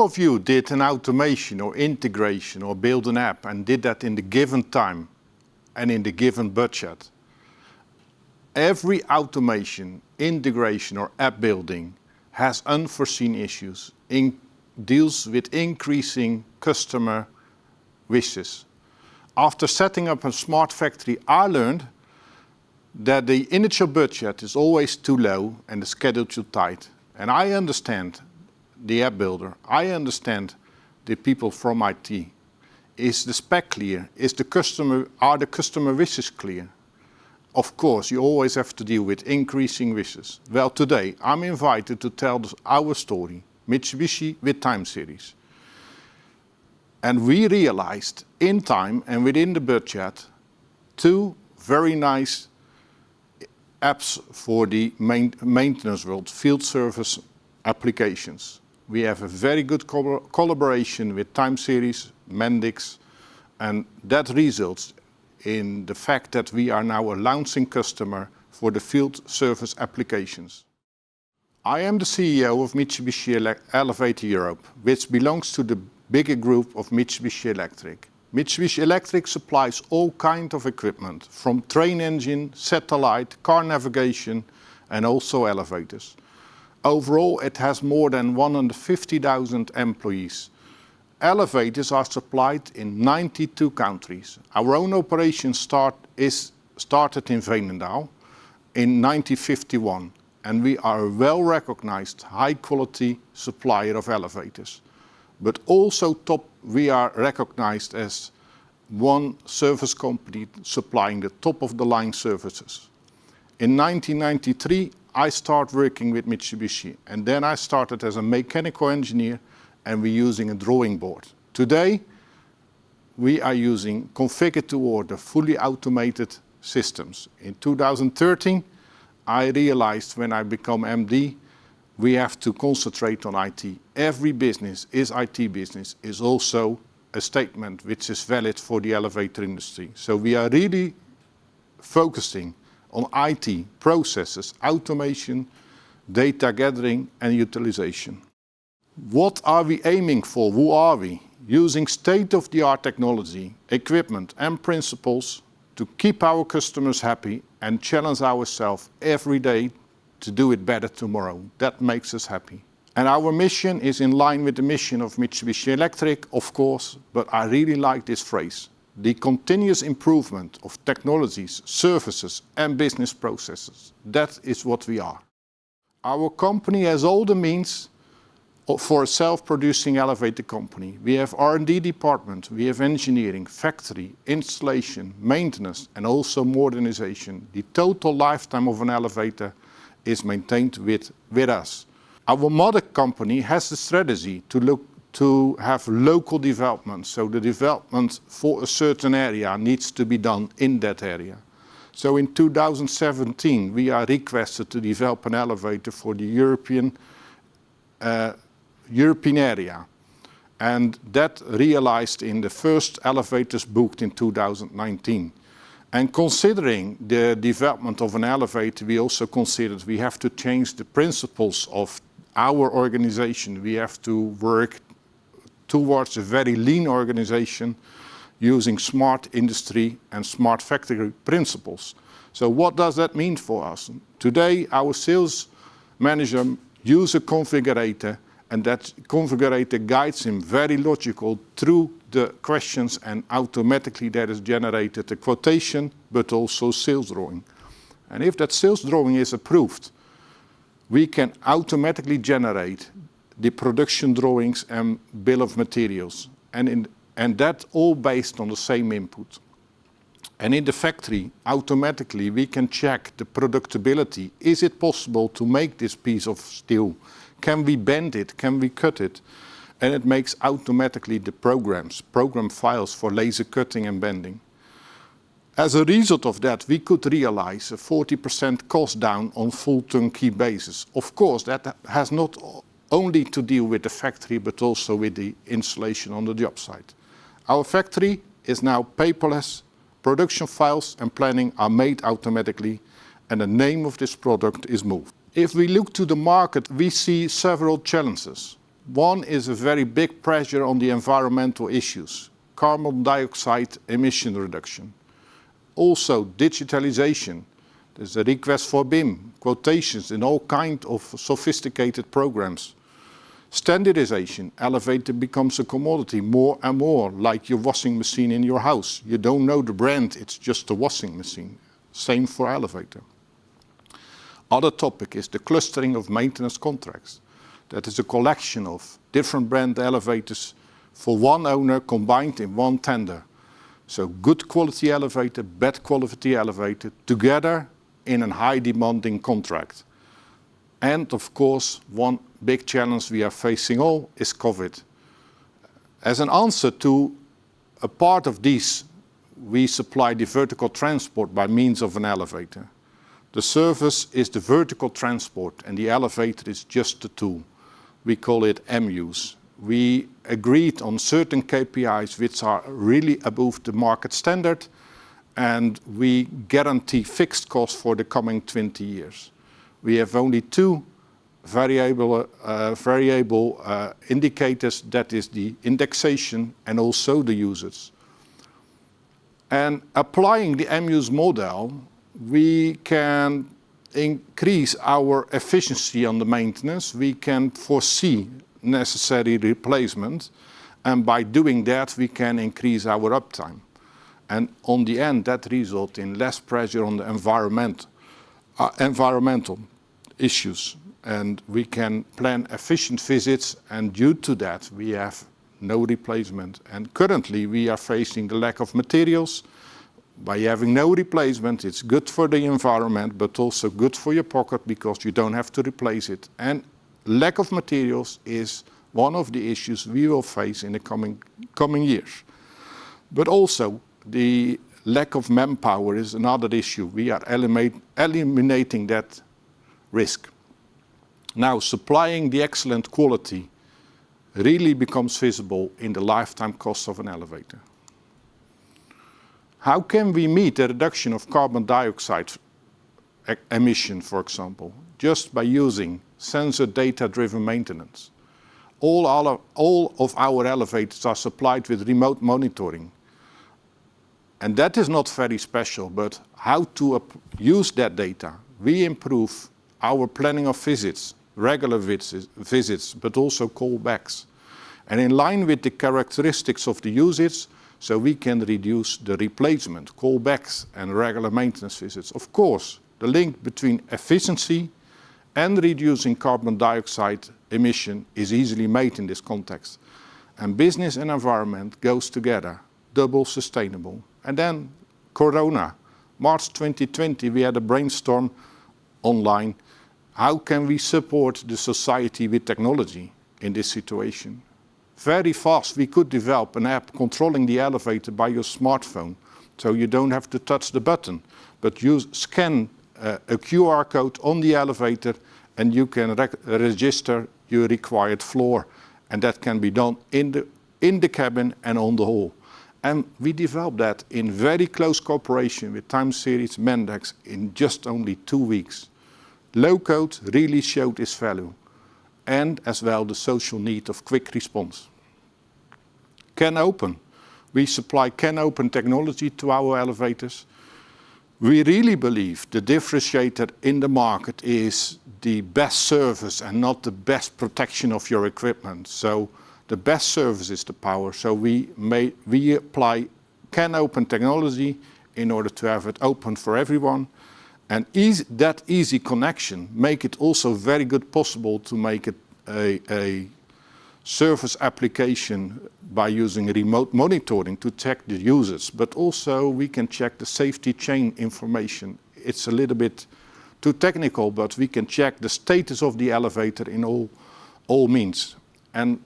of you did an automation or integration or build an app and did that in the given time and in the given budget, every automation, integration or app building has unforeseen issues, deals with increasing customer wishes. After setting up a smart factory, I learned that the initial budget is always too low and the schedule too tight. And I understand the app builder, I understand the people from IT. Is the spec clear? Are the customer wishes clear? Of course, you always have to deal with increasing wishes. Well, today I'm invited to tell our story, Mitsubishi with TimeSeries. And we realized in time and within the budget, two very nice apps for the maintenance world, field service applications. We have a very good collaboration with TimeSeries, Mendix, and that results in the fact that we are now a launching customer for the field service applications. I am the CEO of Mitsubishi Elevator Europe, which belongs to the bigger group of Mitsubishi Electric. Mitsubishi Electric supplies all kinds of equipment, from train engine, satellite, car navigation, and also elevators. Overall, it has more than 150,000 employees. Elevators are supplied in 92 countries. Our own operation started in Veenendaal in 1951, and we are a well-recognized, high-quality supplier of elevators. But also we are recognized as one service company supplying the top-of-the-line services. In 1993, I started working with Mitsubishi, and then I started as a mechanical engineer, and we're using a drawing board. Today, we are using configure-to-order, fully automated systems. In 2013, I realized when I become MD, we have to concentrate on IT. Every business is IT business, is also a statement which is valid for the elevator industry. So we are really focusing on IT, processes, automation, data gathering and utilization. What are we aiming for? Who are we? Using state-of-the-art technology, equipment and principles to keep our customers happy and challenge ourselves every day to do it better tomorrow. That makes us happy. And our mission is in line with the mission of Mitsubishi Electric, of course, but I really like this phrase. The continuous improvement of technologies, services and business processes. That is what we are. Our company has all the means for a self-producing elevator company. We have R&D department, we have engineering, factory, installation, maintenance and also modernization. The total lifetime of an elevator is maintained with us. Our mother company has the strategy to have local development. So the development for a certain area needs to be done in that area. So in 2017, we are requested to develop an elevator for the European area. And that realized in the first elevators booked in 2019. And considering the development of an elevator, we also considered we have to change the principles of our organization. We have to work towards a very lean organization using smart industry and smart factory principles. So what does that mean for us? Today, our sales manager uses a configurator, and that configurator guides him very logical through the questions, and automatically that is generated a quotation, but also sales drawing. And if that sales drawing is approved, we can automatically generate the production drawings and bill of materials. And that all based on the same input. And in the factory, automatically we can check the productability. Is it possible to make this piece of steel? Can we bend it? Can we cut it? And it makes automatically the program files for laser cutting and bending. As a result of that, we could realize a 40% cost down on full turnkey basis. Of course, that has not only to deal with the factory, but also with the installation on the job site. Our factory is now paperless. Production files and planning are made automatically, and the name of this product is moved. If we look to the market, we see several challenges. One is a very big pressure on the environmental issues, carbon dioxide emission reduction. Also digitalization. There's a request for BIM, quotations in all kinds of sophisticated programs. Standardization, elevator becomes a commodity more and more, like your washing machine in your house. You don't know the brand, it's just a washing machine. Same for elevator. Other topic is the clustering of maintenance contracts. That is a collection of different brand elevators for one owner combined in one tender. So good quality elevator, bad quality elevator together in a high demanding contract. And of course, one big challenge we are facing all is COVID. As an answer to a part of these, we supply the vertical transport by means of an elevator. The service is the vertical transport and the elevator is just a tool. We call it MEUs. We agreed on certain KPIs which are really above the market standard, and we guarantee fixed costs for the coming 20 years. We have only two variable indicators, that is the indexation and also the usage. And applying the MEUs model, we can increase our efficiency on the maintenance. We can foresee necessary replacement, and by doing that, we can increase our uptime. And on the end, that results in less pressure on the environmental issues. And we can plan efficient visits, and due to that, we have no replacement. And currently, we are facing the lack of materials. By having no replacement, it's good for the environment, but also good for your pocket because you don't have to replace it. And lack of materials is one of the issues we will face in the coming years. But also, the lack of manpower is another issue. We are eliminating that risk. Now, supplying the excellent quality really becomes visible in the lifetime cost of an elevator. How can we meet the reduction of carbon dioxide emission, for example? Just by using sensor data-driven maintenance. All of our elevators are supplied with remote monitoring. And that is not very special, but how to use that data. We improve our planning of visits, regular visits, but also callbacks. And in line with the characteristics of the usage, so we can reduce the replacement, callbacks, and regular maintenance visits. Of course, the link between efficiency and reducing carbon dioxide emission is easily made in this context. And business and environment goes together, double sustainable. And then Corona, March 2020, we had a brainstorm online. How can we support the society with technology in this situation? Very fast, we could develop an app controlling the elevator by your smartphone. So you don't have to touch the button, but you scan a QR code on the elevator and you can register your required floor. And that can be done in the cabin and on the hall. And we developed that in very close cooperation with TimeSeries, Mendex in just only 2 weeks. Low code really showed its value, and as well the social need of quick response. Can open. We supply can open technology to our elevators. We really believe the differentiator in the market is the best service and not the best protection of your equipment. So the best service is the power. So we apply can open technology in order to have it open for everyone. And that easy connection make it also very good possible to make it a service application by using remote monitoring to check the users. But also we can check the safety chain information. It's a little bit too technical, but we can check the status of the elevator in all means. And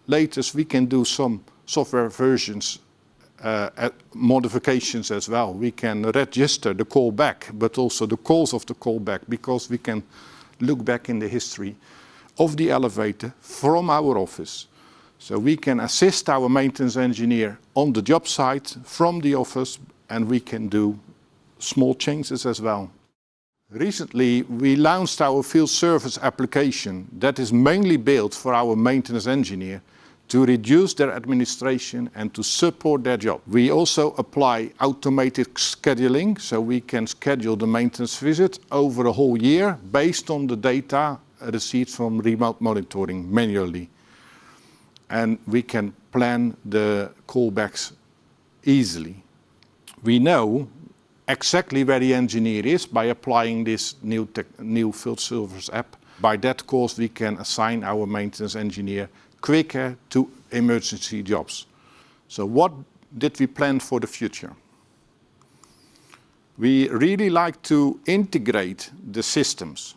latest we can do some software versions modifications as well. We can register the callback, but also the calls of the callback, because we can look back in the history of the elevator from our office. So we can assist our maintenance engineer on the job site from the office, and we can do small changes as well. Recently, we launched our field service application that is mainly built for our maintenance engineer to reduce their administration and to support their job. We also apply automated scheduling, so we can schedule the maintenance visit over a whole year based on the data received from remote monitoring manually. And we can plan the callbacks easily. We know exactly where the engineer is by applying this new field service app. By that course, we can assign our maintenance engineer quicker to emergency jobs. So what did we plan for the future? We really like to integrate the systems.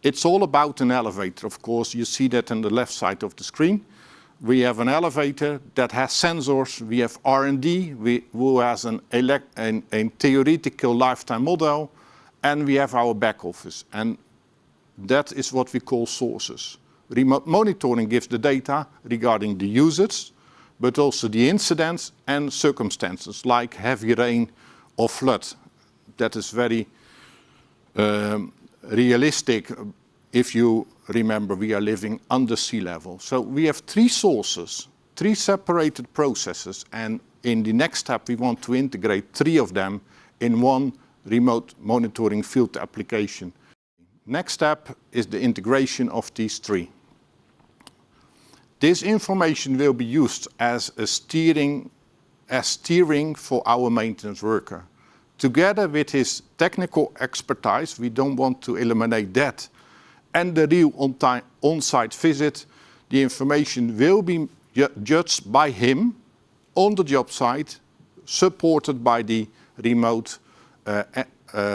It's all about an elevator, of course. You see that on the left side of the screen. We have an elevator that has sensors. We have R&D, who has a theoretical lifetime model, and we have our back office. And that is what we call sources. Remote monitoring gives the data regarding the usage, but also the incidents and circumstances like heavy rain or flood. That is very realistic. If you remember, we are living under sea level. So we have 3 sources, 3 separated processes, and in the next step we want to integrate 3 of them in one remote monitoring field application. Next step is the integration of these 3. This information will be used as steering for our maintenance worker. Together with his technical expertise, we don't want to eliminate that, and the real on-site visit, the information will be judged by him on the job site, supported by the remote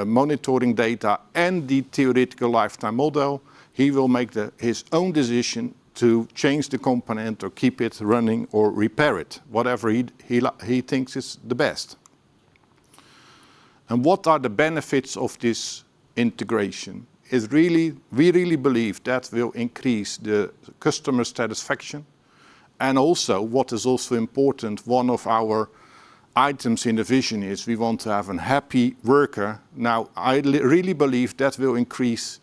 monitoring data and the theoretical lifetime model. He will make his own decision to change the component or keep it running or repair it, whatever he thinks is the best. And what are the benefits of this integration? We really believe that will increase the customer satisfaction. And also, what is also important, one of our items in the vision is we want to have a happy worker. Now, I really believe that will increase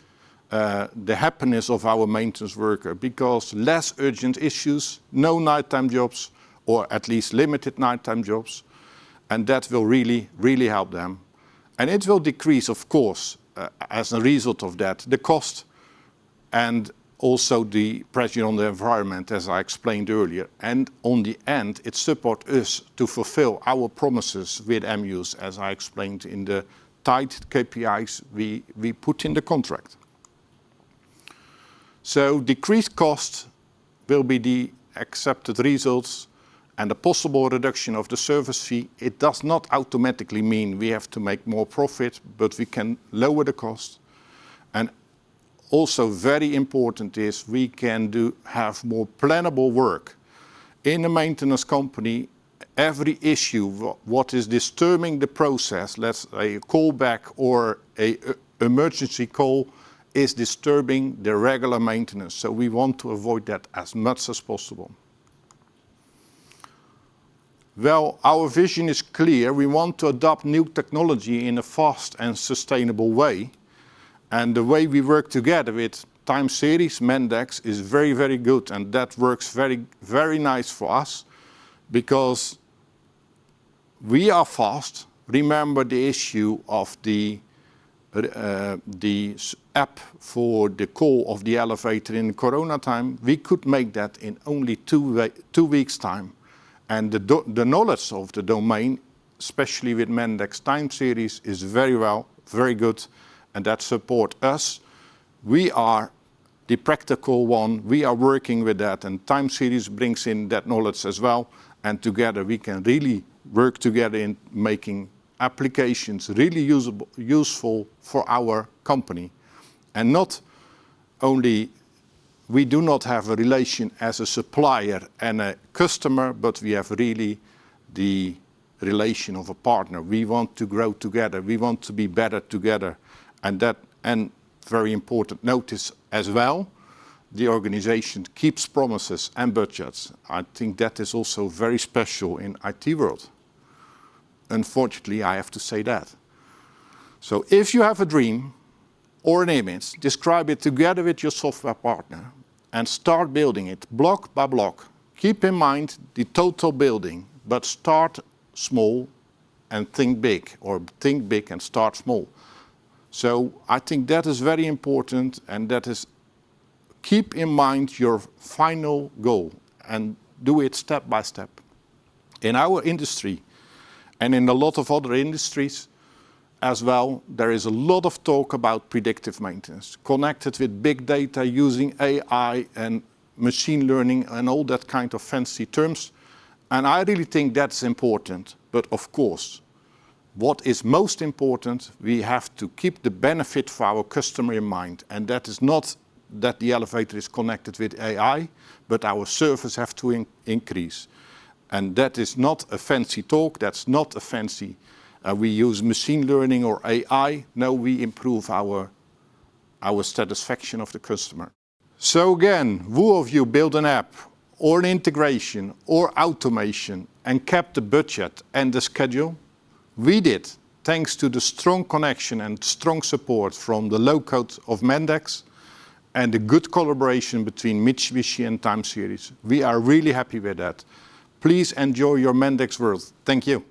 the happiness of our maintenance worker, because less urgent issues, no nighttime jobs, or at least limited nighttime jobs, and that will really help them. And it will decrease, of course, as a result of that, the cost and also the pressure on the environment, as I explained earlier. And on the end, it supports us to fulfill our promises with MUs, as I explained in the tight KPIs we put in the contract. So decreased cost will be the accepted results, and a possible reduction of the service fee. It does not automatically mean we have to make more profit, but we can lower the cost. And also very important is we can have more plannable work. In a maintenance company, every issue, what is disturbing the process, let's say a callback or an emergency call, is disturbing the regular maintenance. So we want to avoid that as much as possible. Well, our vision is clear. We want to adopt new technology in a fast and sustainable way. And the way we work together with TimeSeries, Mendex, is very, very good. And that works very, very nice for us, because we are fast. Remember the issue of the app for the call of the elevator in Corona time. We could make that in only 2 weeks' time. And the knowledge of the domain, especially with Mendex TimeSeries, is very good, and that support us. We are the practical one. We are working with that, and TimeSeries brings in that knowledge as well. And together we can really work together in making applications really useful for our company. And not only we do not have a relation as a supplier and a customer, but we have really the relation of a partner. We want to grow together. We want to be better together. And very important notice as well, the organization keeps promises and budgets. I think that is also very special in IT world. Unfortunately, I have to say that. So if you have a dream, or an image, describe it together with your software partner and start building it block by block. Keep in mind the total building, but start small and think big, or think big and start small. So I think that is very important, and that is, keep in mind your final goal and do it step by step. In our industry and in a lot of other industries as well, there is a lot of talk about predictive maintenance, connected with big data, using AI and machine learning and all that kind of fancy terms. And I really think that's important. But of course, what is most important, we have to keep the benefit for our customer in mind. And that is not that the elevator is connected with AI, but our service have to increase. And that is not a fancy talk, that's not a fancy, we use machine learning or AI. No, we improve our satisfaction of the customer. So again, who of you built an app or an integration or automation and kept the budget and the schedule? We did, thanks to the strong connection and strong support from the low-code of Mendix and the good collaboration between Mitsubishi and TimeSeries. We are really happy with that. Please enjoy your Mendix world. Thank you.